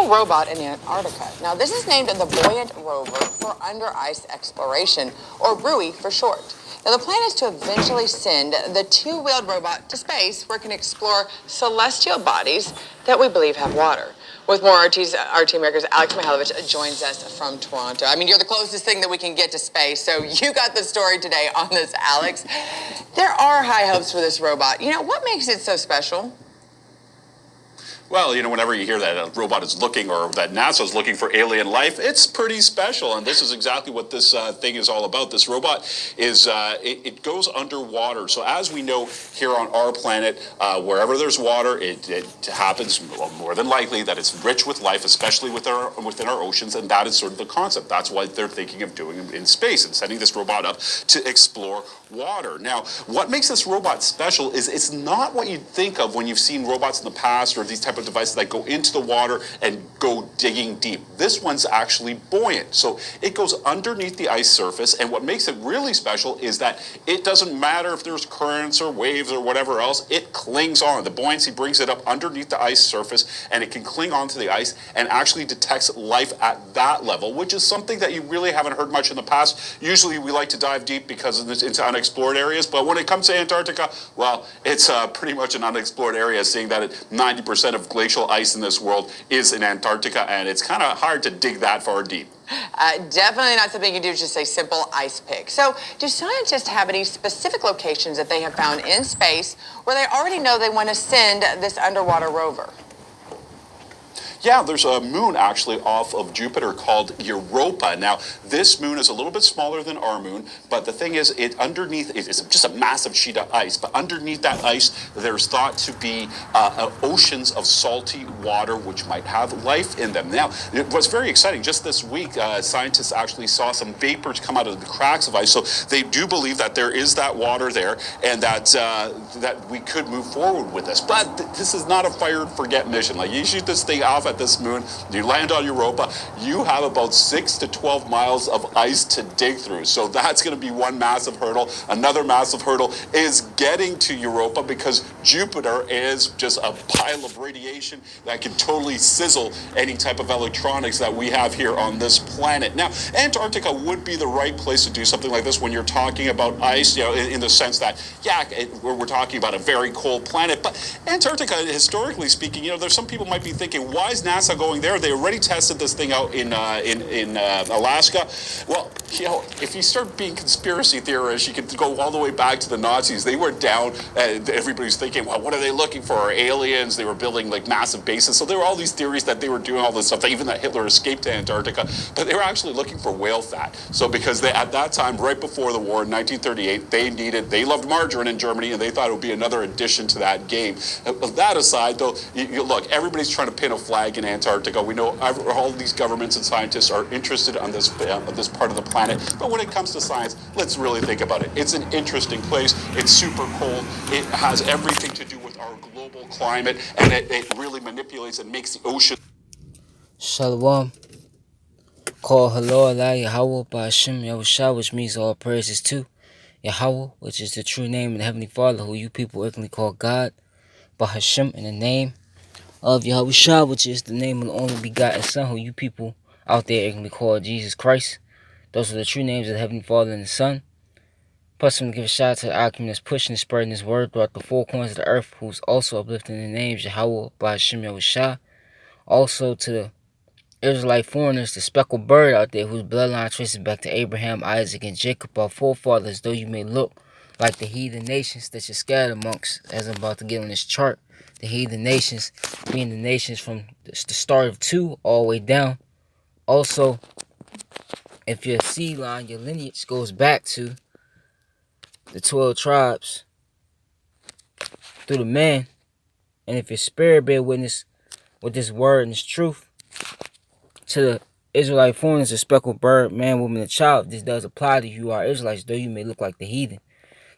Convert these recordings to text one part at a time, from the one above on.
special robot in Antarctica. Now, this is named the Buoyant Rover for Under Ice Exploration, or BUI for short. Now, the plan is to eventually send the two-wheeled robot to space where it can explore celestial bodies that we believe have water. With more RT America's Alex Mihailovich joins us from Toronto. I mean, you're the closest thing that we can get to space, so you got the story today on this, Alex. There are high hopes for this robot. What makes it so special? Well, whenever you hear that a robot is looking or that NASA is looking for alien life, it's pretty special. And this is exactly what this thing is all about. This robot is, it goes underwater. So as we know here on our planet, wherever there's water, it happens more than likely that it's rich with life, especially within our oceans. And that is sort of the concept. That's why they're thinking of doing it in space and sending this robot up to explore water. Now, what makes this robot special is it's not what you'd think of when you've seen robots in the past or these type of devices that go into the water and go digging deep. This one's actually buoyant. So it goes underneath the ice surface, and what makes it really special is that it doesn't matter if there's currents or waves or whatever else, it clings on. The buoyancy brings it up underneath the ice surface, and it can cling onto the ice and actually detects life at that level, which is something that you really haven't heard much in the past. Usually we like to dive deep because it's unexplored areas, but when it comes to Antarctica, well, it's pretty much an unexplored area, seeing that 90% of glacial ice in this world is in Antarctica, and it's kind of hard to dig that far deep. Definitely not something you do just a simple ice pick. So do scientists have any specific locations that they have found in space where they already know they want to send this underwater rover? Yeah, there's a moon actually off of Jupiter called Europa. Now, this moon is a little bit smaller than our moon, but the thing is, it's just a massive sheet of ice. But underneath that ice, there's thought to be oceans of salty water, which might have life in them. Now, it was very exciting. Just this week, scientists actually saw some vapors come out of the cracks of ice. So they do believe that there is that water there, and that we could move forward with this. But this is not a fire and forget mission. Like, you shoot this thing off at this moon, you land on Europa, you have about 6 to 12 miles of ice to dig through. So that's going to be one massive hurdle. Another massive hurdle is getting to Europa, because Jupiter is just a pile of radiation that can totally sizzle any type of electronics that we have here on this planet. Now, Antarctica would be the right place to do something like this when you're talking about ice, in the sense that, we're talking about a very cold planet. But Antarctica, historically speaking, there's some people might be thinking, why is NASA going there? They already tested this thing out in Alaska. Well, if you start being conspiracy theorists, you could go all the way back to the Nazis. They were down, and everybody's thinking, well, what are they looking for? Aliens? They were building like massive bases. So there were all these theories that they were doing all this stuff, even that Hitler escaped to Antarctica, but they were actually looking for whale fat. So because at that time, right before the war in 1938, they loved margarine in Germany, and they thought it would be another addition to that game. That aside, though, look, everybody's trying to pin a flag in Antarctica. We know all these governments and scientists are interested on this part of the planet, but when it comes to science, let's really think about it. It's an interesting place. It's super cold. It has everything to do with our global climate, and it really manipulates and makes the ocean. Shalom. Call hello Allah Yahweh Ba'ashem Yahushua, which means all praises to Yahweh, which is the true name of the Heavenly Father, who you people ignorantly call God. Ba'ashem, in the name of Yahushua, which is the name of the only begotten Son, who you people out there ignorantly call Jesus Christ. Those are the true names of the Heavenly Father and the Son. Plus, I'm going to give a shout out to the Alchemy that's pushing and spreading His word throughout the four corners of the earth, who's also uplifting the names Yahweh Ba'ashem Yahushua. Also to the Israelite foreigners, the speckled bird out there whose bloodline traces back to Abraham, Isaac, and Jacob, our forefathers, though you may look like the heathen nations that you're scattered amongst, as I'm about to get on this chart. The heathen nations being the nations from the start of 2 all the way down. Also, if your seed line, your lineage goes back to the 12 tribes through the man, and if your spirit bear witness with this word and this truth, to the Israelite foreigners, the speckled bird, man, woman, and child, this does apply to you, our Israelites, though you may look like the heathen.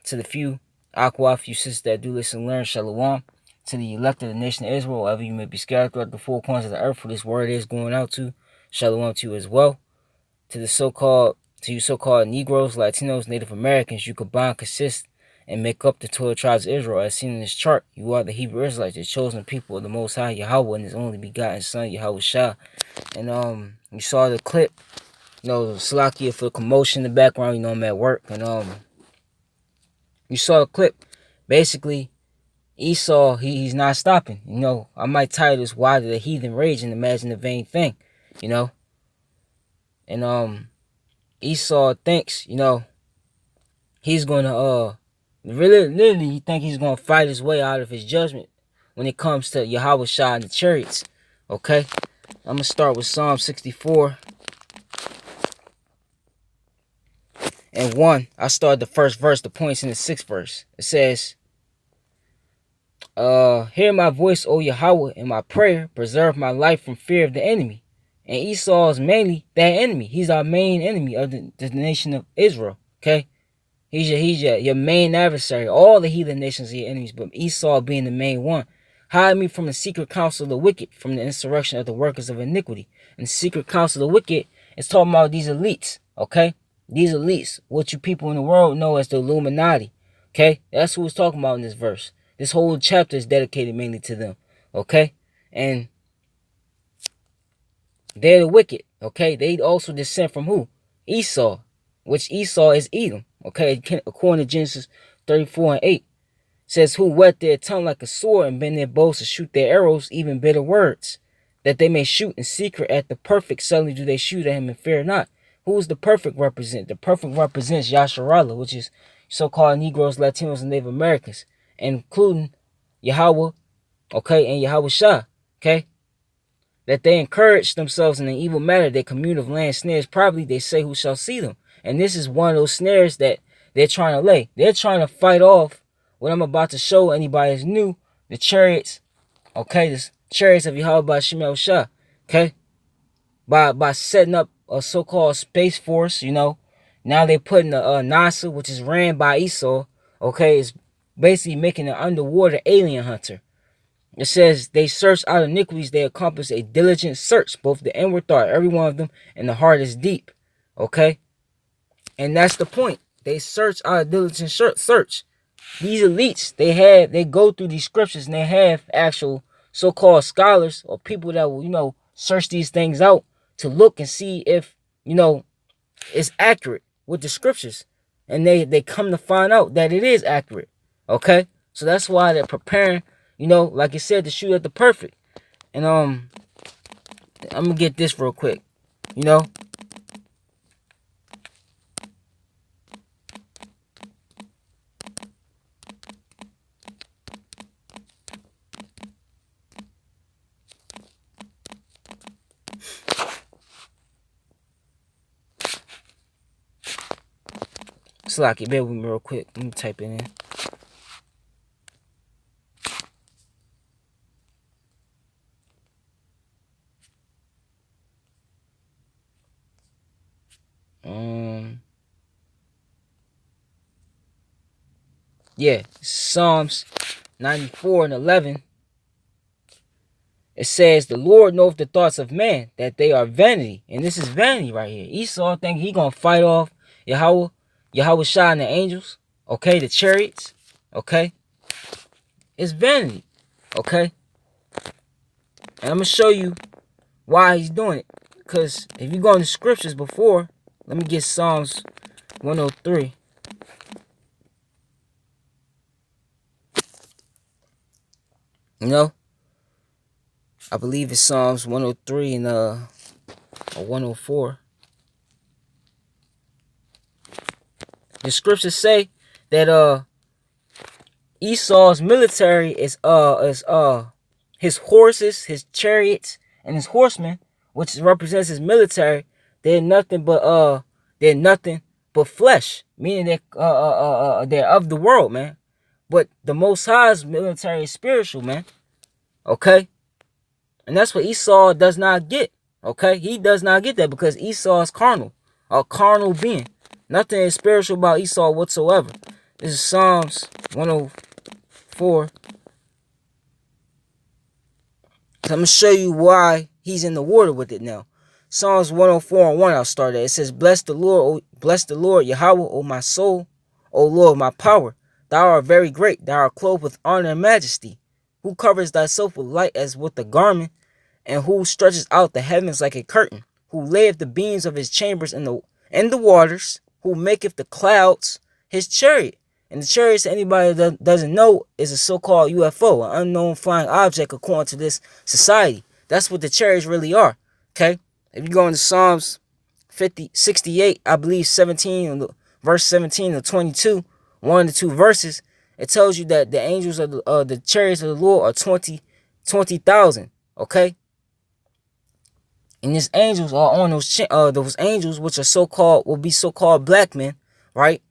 To the few Aqua, few sisters that do listen and learn, Shalom. To the elect of the nation of Israel, wherever you may be scattered throughout the four corners of the earth, where this word is going out to, Shalom to you as well. To you so-called Negroes, Latinos, Native Americans, you combine, consist, and make up the 12 tribes of Israel. As seen in this chart, you are the Hebrew Israelites, the chosen people of the Most High Yahweh and His only begotten Son, Yahweh Shah. And you saw the clip, Salakia for the commotion in the background. I'm at work, and you saw the clip. Basically, Esau, he's not stopping. I might title this "Why Did the Heathen Rage and Imagine the Vain Thing?" And Esau thinks, he's gonna literally he think he's gonna fight his way out of his judgment when it comes to Yahweh Shah and the chariots. Okay, I'm gonna start with Psalm 64 and 1. I start the first verse, the points in the 6th verse. It says, hear my voice, O Yahweh, in my prayer, preserve my life from fear of the enemy. And Esau is mainly that enemy. He's our main enemy of the nation of Israel. Okay, he's your main adversary. All the heathen nations are your enemies, but Esau being the main one. Hide me from the secret counsel of the wicked, from the insurrection of the workers of iniquity. And the secret counsel of the wicked is talking about these elites. Okay, these elites, what you people in the world know as the Illuminati. Okay, that's who it's talking about in this verse. This whole chapter is dedicated mainly to them. Okay, and they're the wicked. Okay, they also descend from who? Esau, which Esau is Edom. Okay, according to Genesis 34 and 8. Says, who whet their tongue like a sword and bend their bows to shoot their arrows, even bitter words, that they may shoot in secret at the perfect. Suddenly do they shoot at him and fear not. Who is the perfect represent? The perfect represents Yasharallah, which is so-called Negroes, Latinos, and Native Americans, including Yahweh, okay, and Yahweh Shah, okay? That they encourage themselves in an evil matter, they commune of land snares, probably they say who shall see them. And this is one of those snares that they're trying to lay. They're trying to fight off what I'm about to show anybody is new, the chariots, okay, the chariots of Yahweh by Shemel Shah, okay, by setting up a so-called space force, Now they're putting the NASA, which is ran by Esau, okay, is basically making an underwater alien hunter. It says they search out iniquities, they accomplish a diligent search, both the inward thought, every one of them, and the heart is deep, okay, and that's the point. They search out a diligent search. These elites, they go through these scriptures and they have actual so-called scholars or people that will, search these things out to look and see if, it's accurate with the scriptures. And they come to find out that it is accurate. Okay? So that's why they're preparing, like I said, to shoot at the perfect. And I'm gonna get this real quick. Slacky, bear with me real quick. Let me type it in. Yeah, Psalms 94 and 11. It says, the Lord knoweth the thoughts of man, that they are vanity. And this is vanity right here. Esau think he gonna fight off Yahweh Shah and the angels. Okay, the chariots. Okay. It's vanity. Okay. And I'm gonna show you why he's doing it. Because if you go in the scriptures before, let me get Psalms 103. I believe it's Psalms 103 and or 104. The scriptures say that Esau's military is his horses, his chariots, and his horsemen, which represents his military. They're nothing but flesh, meaning they're of the world, man. But the Most High's military is spiritual, man. Okay, and that's what Esau does not get. Okay, he does not get that because Esau is carnal, a carnal being. Nothing is spiritual about Esau whatsoever. This is Psalms 104. So I'm going to show you why he's in the water with it now. Psalms 104 and 1, I'll start at. It says, bless the Lord, Yahweh, O my soul, O Lord, my power. Thou art very great, thou art clothed with honor and majesty. Who covers thyself with light as with a garment, and who stretches out the heavens like a curtain, who layeth the beams of his chambers in the waters, who maketh the clouds his chariot. And the chariot, to anybody that doesn't know, is a so-called UFO, an unknown flying object according to this society. That's what the chariots really are. Okay? If you go into Psalms 68, I believe 17, verse 17 to 22, one of the two verses, it tells you that the angels of the chariots of the Lord are 20,000. Okay? And these angels are on those angels, which are will be so-called black men, right?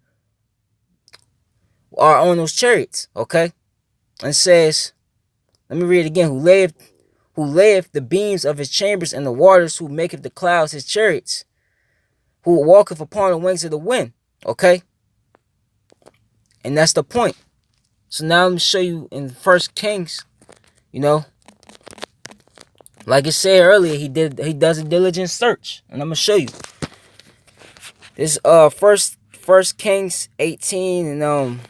Are on those chariots, okay? And it says, let me read it again. Who layeth the beams of his chambers in the waters, who maketh the clouds his chariots, who walketh upon the wings of the wind, okay? And that's the point. So now let me show you in First Kings, like I said earlier, he does a diligent search, and I'm gonna show you. This First Kings 18, and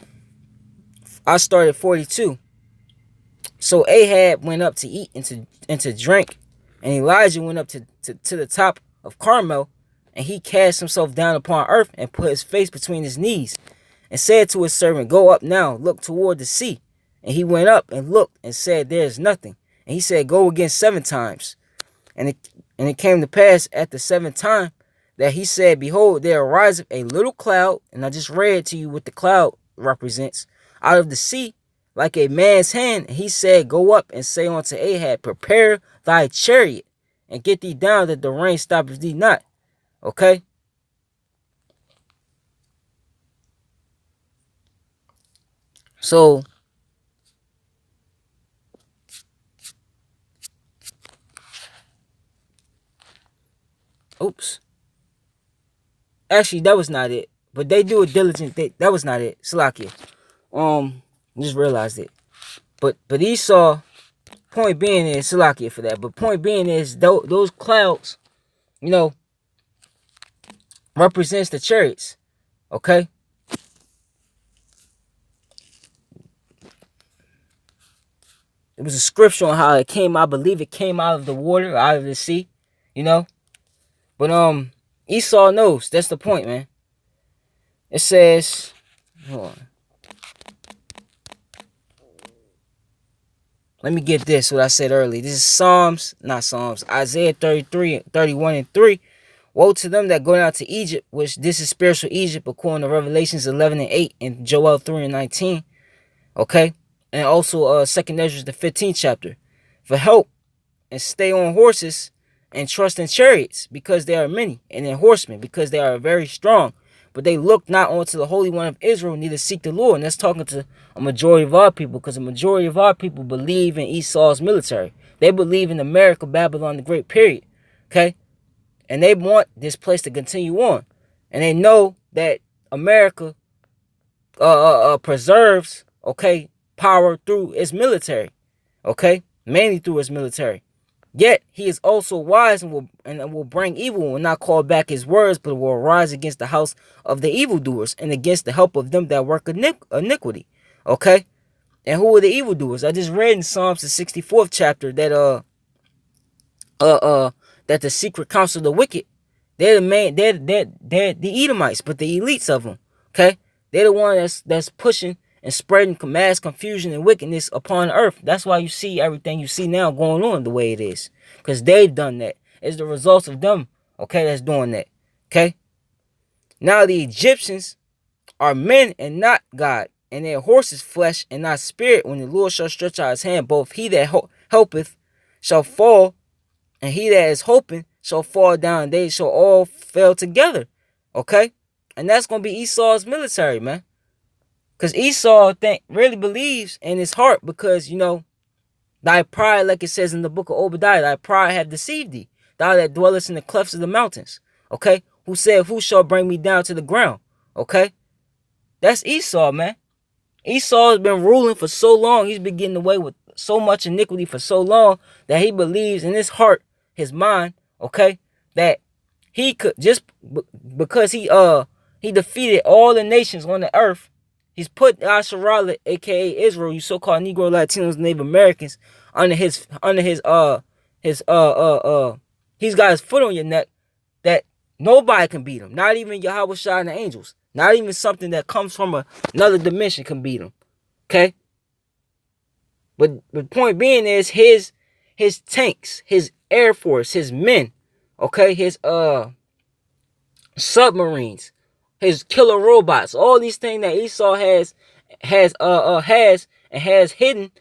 I started 42. So Ahab went up to eat and to drink, and Elijah went up to the top of Carmel, and he cast himself down upon earth and put his face between his knees, and said to his servant, Go up now, look toward the sea. And he went up and looked and said, There is nothing. And he said, Go again 7 times. And it came to pass at the 7th time that he said, Behold, there ariseth a little cloud, and I just read to you what the cloud represents, out of the sea, like a man's hand. And he said, Go up and say unto Ahab, Prepare thy chariot, and get thee down, that the rain stoppeth thee not. Okay? So, oops. Actually, that was not it. But they do a diligent thing. That was not it. Salakia. Just realized it. But Esau, point being is, Salakia for that. But point being is, those clouds, represents the chariots. Okay? It was a scripture on how it came. I believe it came out of the water, out of the sea. But Esau knows. That's the point, man. It says, hold on. Let me get this, what I said earlier. This is Isaiah 33, 31 and 3. Woe to them that go down to Egypt, which this is spiritual Egypt, according to Revelations 11 and 8 and Joel 3 and 19. Okay? And also 2 Ezra, the 15th chapter. For help and stay on horses and trust in chariots, because they are many, and in horsemen, because they are very strong. But they look not unto the Holy One of Israel, neither seek the Lord. And that's talking to a majority of our people, because a majority of our people believe in Esau's military. They believe in America, Babylon, the Great Period. Okay? And they want this place to continue on. And they know that America preserves, okay, power through its military. Okay? Mainly through its military. Yet he is also wise and will bring evil, and will not call back his words, but will arise against the house of the evildoers and against the help of them that work iniquity. Okay? And who are the evildoers? I just read in Psalms the 64th chapter that that the secret counsel of the wicked, they're the Edomites, but the elites of them. Okay? They're the one that's pushing and spreading mass confusion and wickedness upon earth. That's why you see everything you see now going on the way it is. Because they've done that. It's the results of them, okay, that's doing that. Okay? Now the Egyptians are men and not God, and their horses flesh and not spirit. When the Lord shall stretch out his hand, both he that helpeth shall fall, and he that is hoping shall fall down. They shall all fail together. Okay? And that's going to be Esau's military, man. Because Esau really believes in his heart, because, thy pride, like it says in the book of Obadiah, thy pride have deceived thee, thou that dwellest in the clefts of the mountains. Okay? Who said, who shall bring me down to the ground? Okay? That's Esau, man. Esau has been ruling for so long. He's been getting away with so much iniquity for so long that he believes in his heart, his mind, okay, that he could, just because he defeated all the nations on the earth, He's put Asherah, aka Israel, you so-called Negro, Latinos, Native Americans, under his he's got his foot on your neck that nobody can beat him. Not even Yahweh Shai and the angels. Not even something that comes from another dimension can beat him. Okay? But the point being is his tanks, his air force, his men, okay, his submarines, his killer robots, all these things that Esau has hidden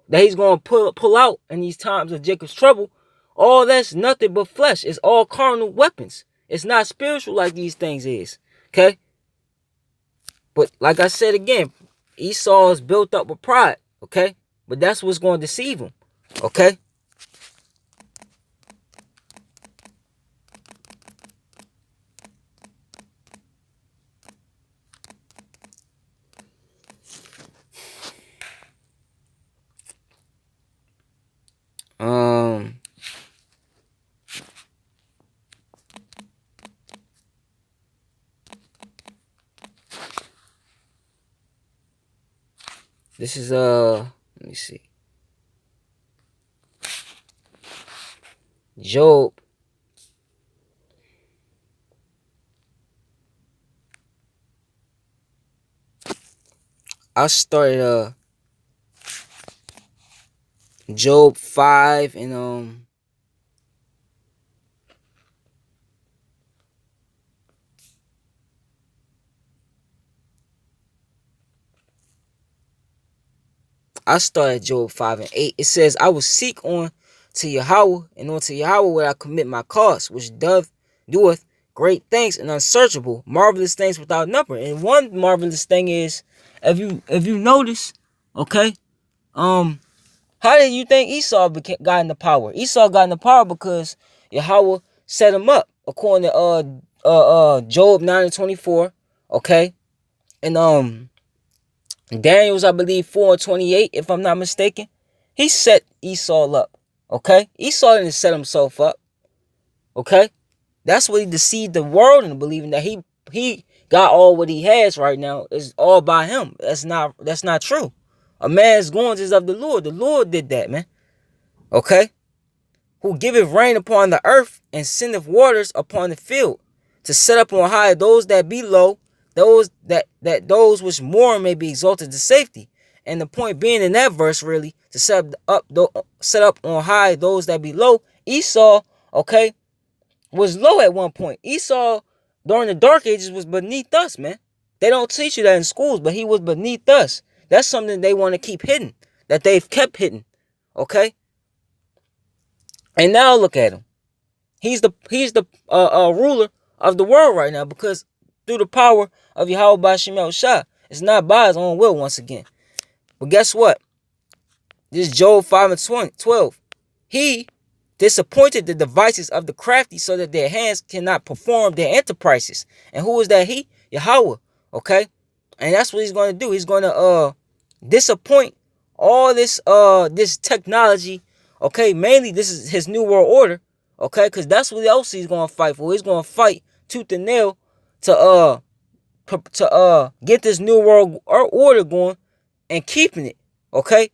that he's gonna pull out in these times of Jacob's trouble. All that's nothing but flesh. It's all carnal weapons. It's not spiritual like these things is. Okay? But like I said again, Esau is built up with pride. Okay? But that's what's going to deceive him. Okay? This is let me see. Job. I started Job 5 and I started Job 5 and 8. It says, I will seek on to Yahweh, and unto Yahweh will I commit my cause, which doeth great things and unsearchable, marvelous things without number. And one marvelous thing is, if you notice, okay, how did you think Esau got into power? Esau got into power because Yahweh set him up, according to Job 9 and 24, okay, and Daniel's, I believe, 4 and 28, if I'm not mistaken. He set Esau up. Okay? Esau didn't set himself up. Okay? That's what he deceived the world into believing, that he got all what he has right now is all by him. That's not true. A man's goings is of the Lord. The Lord did that, man. Okay? Who giveth rain upon the earth and sendeth waters upon the field, to set up on high those that be low, those that those which mourn may be exalted to safety. And the point being in that verse, really, to set up on high those that be low. Esau, okay, was low at one point. Esau, during the dark ages, was beneath us, man. They don't teach you that in schools, but he was beneath us. That's something they want to keep hidden, that they've kept hidden. Okay? And now look at him. He's the ruler of the world right now, because through the power of Yahweh Bashim Yahushua. It's not by his own will once again. But guess what? This is Job 5 and 12. He disappointed the devices of the crafty, so that their hands cannot perform their enterprises. And who is that he? Yahweh. Okay? And that's what he's going to do. He's going to disappoint all this technology. Okay? Mainly this is his new world order. Okay? Because that's what else he's going to fight for. He's going to fight tooth and nail to get this new world order going and keeping it. Okay?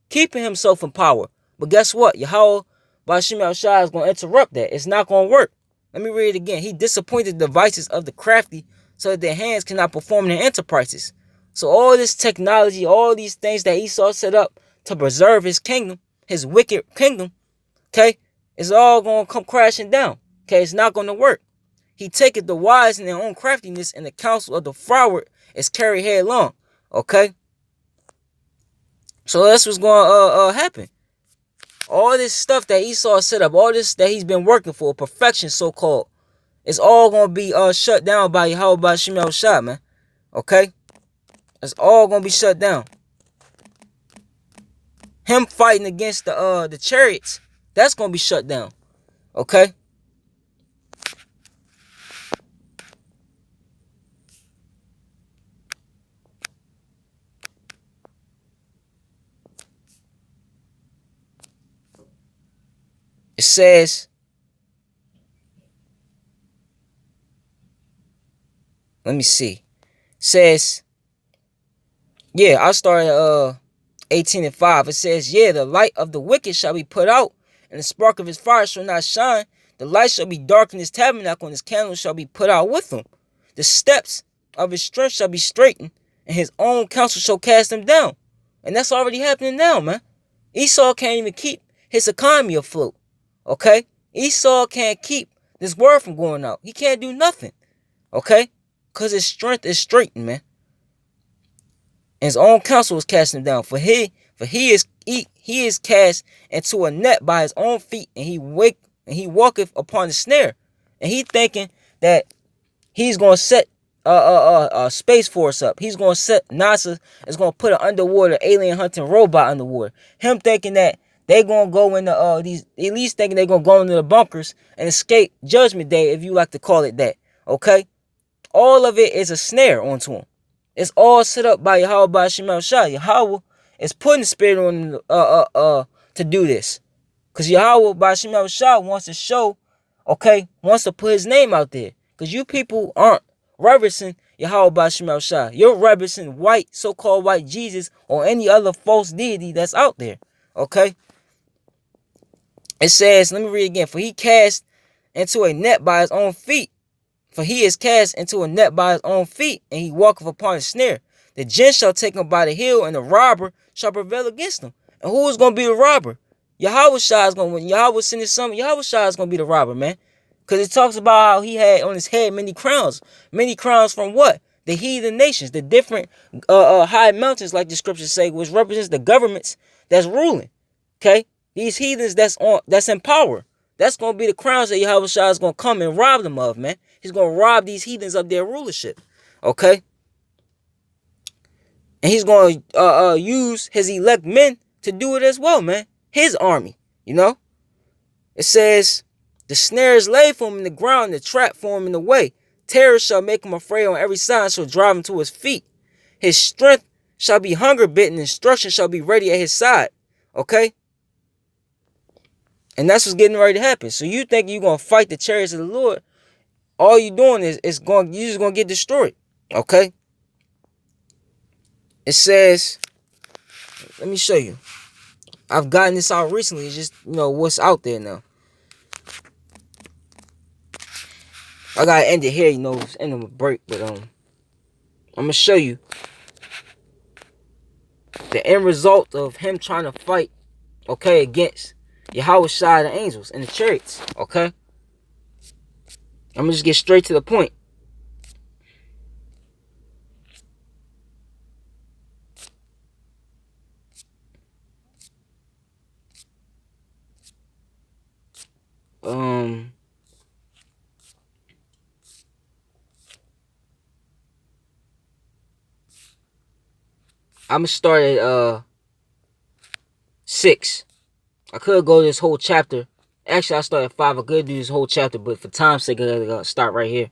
Keeping himself in power. But guess what? Yahweh Bashim Yahushua is going to interrupt that. It's not going to work. Let me read it again. He disappointed the devices of the crafty, so that their hands cannot perform their enterprises. So all this technology, all these things that Esau set up to preserve his kingdom, his wicked kingdom, okay, it's all going to come crashing down. Okay, it's not going to work. He taketh the wise in their own craftiness, and the counsel of the froward is carried headlong. Okay? So that's what's going to happen. All this stuff that Esau set up, all this that he's been working for, perfection so-called, it's all going to be shut down by Yahweh Bashim Yahushua, man. Okay? It's all going to be shut down. Him fighting against the chariots, that's going to be shut down. Okay? It says, let me see. It says, Yeah, I started 18:5. It says, yeah, the light of the wicked shall be put out, and the spark of his fire shall not shine. The light shall be dark in his tabernacle, and his candle shall be put out with him. The steps of his strength shall be straightened, and his own counsel shall cast him down. And that's already happening now, man. Esau can't even keep his economy afloat. Okay? Esau can't keep this word from going out. He can't do nothing. Okay? Because his strength is straightened, man. And his own counsel is casting him down. For he is cast into a net by his own feet, and he walketh upon the snare. And he thinking that he's gonna set Space Force up. He's gonna set NASA is gonna put an underwater alien hunting robot underwater. Him thinking that they gonna go into these elites thinking they gonna go into the bunkers and escape Judgment Day, if you like to call it that. Okay? All of it is a snare onto him. It's all set up by Yahweh by Shemal Shah. Yahweh is putting the spirit on to do this. Because Yahweh by Shemal Shah wants to show, okay, wants to put his name out there. Because you people aren't reverencing Yahweh by Shemal Shah. You're reverencing white, so-called white Jesus or any other false deity that's out there. Okay? It says, let me read again. For he cast into a net by his own feet. For he is cast into a net by his own feet, and he walketh upon a snare. The gent shall take him by the heel, and the robber shall prevail against him. And who is going to be the robber? Yahweh Shah is going to, when Yahweh send his son, Yahweh Shah is going to be the robber, man. Because it talks about how he had on his head many crowns. Many crowns from what? The heathen nations, the different high mountains, like the scriptures say, which represents the governments that's ruling. Okay? These heathens that's in power. That's going to be the crowns that Yahweh Shah is going to come and rob them of, man. He's going to rob these heathens of their rulership. Okay? And he's going to use his elect men to do it as well, man. His army, you know? It says, the snare is laid for him in the ground, the trap for him in the way. Terror shall make him afraid on every side, shall drive him to his feet. His strength shall be hunger bitten, instruction shall be ready at his side. Okay? And that's what's getting ready to happen. So you think you're going to fight the chariots of the Lord, all you're doing is you're just going to get destroyed. Okay? It says, let me show you. I've gotten this out recently. It's just, what's out there now. I got to end it here, it's end of a break. But I'm going to show you the end result of him trying to fight, okay, against Yahweh Shai, the angels, and the chariots, okay? I'm going to just get straight to the point. I'm going to start at 6. I could go this whole chapter. Actually, I started at 5. I could do this whole chapter, but for time's sake, I gotta start right here. It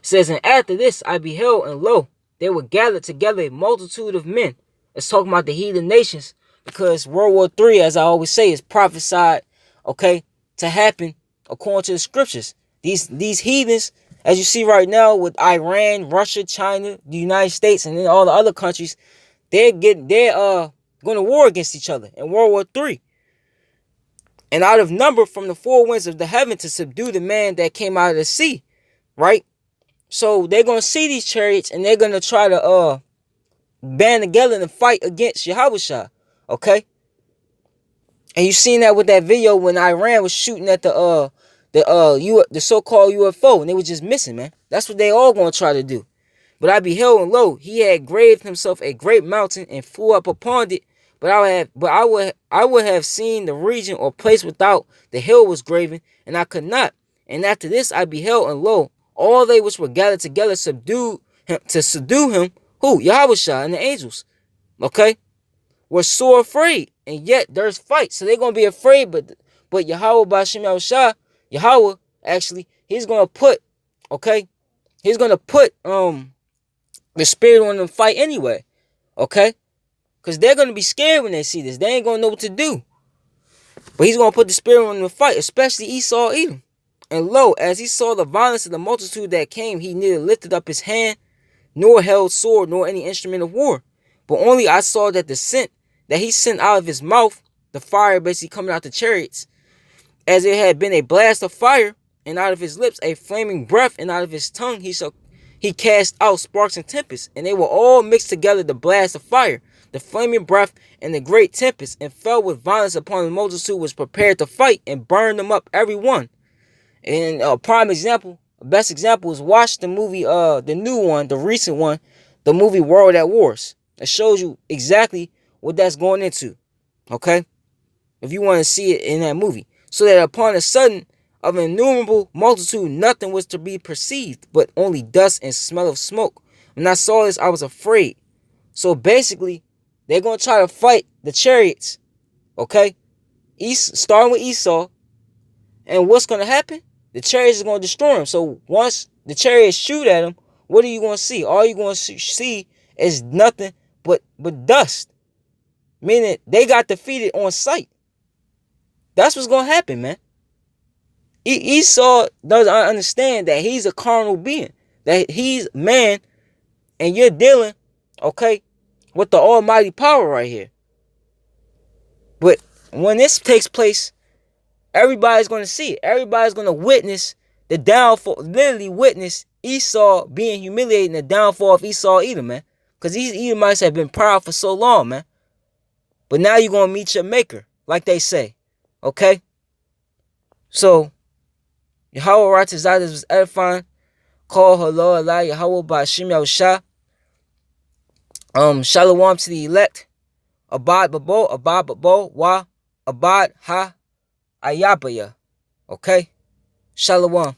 says, and after this I beheld, and lo, they were gathered together a multitude of men. It's talking about the heathen nations, because World War III, as I always say, is prophesied, okay, to happen according to the scriptures. These heathens, as you see right now with Iran, Russia, China, the United States, and then all the other countries, they're going to war against each other in World War III. And out of number from the four winds of the heaven to subdue the man that came out of the sea, right? So they're going to see these chariots, and they're going to try to band together and fight against Yahushua, okay? And you seen that with that video when Iran was shooting at the so-called UFO, and they were just missing, man. That's what they all going to try to do. But I beheld, and lo, he had graved himself a great mountain and flew up upon it. But I would have seen the region or place without the hill was graven, and I could not. And after this I beheld, and lo, all they which were gathered together subdue him, who? Yahushua and the angels, okay, were sore afraid, and yet there's fight. So they're gonna be afraid, but Yahweh Bashim Yahushua, Yahweh, actually, he's gonna put the spirit on them fight anyway, okay? Because they're going to be scared when they see this. They ain't going to know what to do. But he's going to put the spirit on them to fight, especially Esau, Edom. And lo, as he saw the violence of the multitude that came, he neither lifted up his hand, nor held sword, nor any instrument of war. But only I saw that the scent that he sent out of his mouth, the fire basically coming out the chariots, as it had been a blast of fire, and out of his lips a flaming breath, and out of his tongue he cast out sparks and tempests, and they were all mixed together, the blast of fire, the flaming breath, and the great tempest, and fell with violence upon the multitude was prepared to fight, and burned them up every one. And a prime example, best example is watch the movie, the new one, the recent one, the movie World at Wars. That shows you exactly what that's going into. Okay? If you want to see it in that movie. So that upon a sudden of an innumerable multitude, nothing was to be perceived, but only dust and smell of smoke. When I saw this, I was afraid. So basically, they're going to try to fight the chariots. Okay? Starting with Esau. And what's going to happen? The chariots is going to destroy him. So once the chariots shoot at him, what are you going to see? All you're going to see is nothing but dust. Meaning they got defeated on sight. That's what's going to happen, man. Esau doesn't understand that he's a carnal being. That he's man and you're dealing, okay, with the almighty power right here. But when this takes place, everybody's going to see it. Everybody's going to witness the downfall, literally witness Esau being humiliated and the downfall of Esau Edom, man. Because these Edomites have been proud for so long, man. But now you're going to meet your maker, like they say. Okay? So, Yahweh righteous Zaydas was edifying. Call her Lord Allah Yahweh Ba'ashim Yahushua. Shalom to the elect. Abad Babo, Wa, Abad Ha, Ayabaya. Okay? Shalom.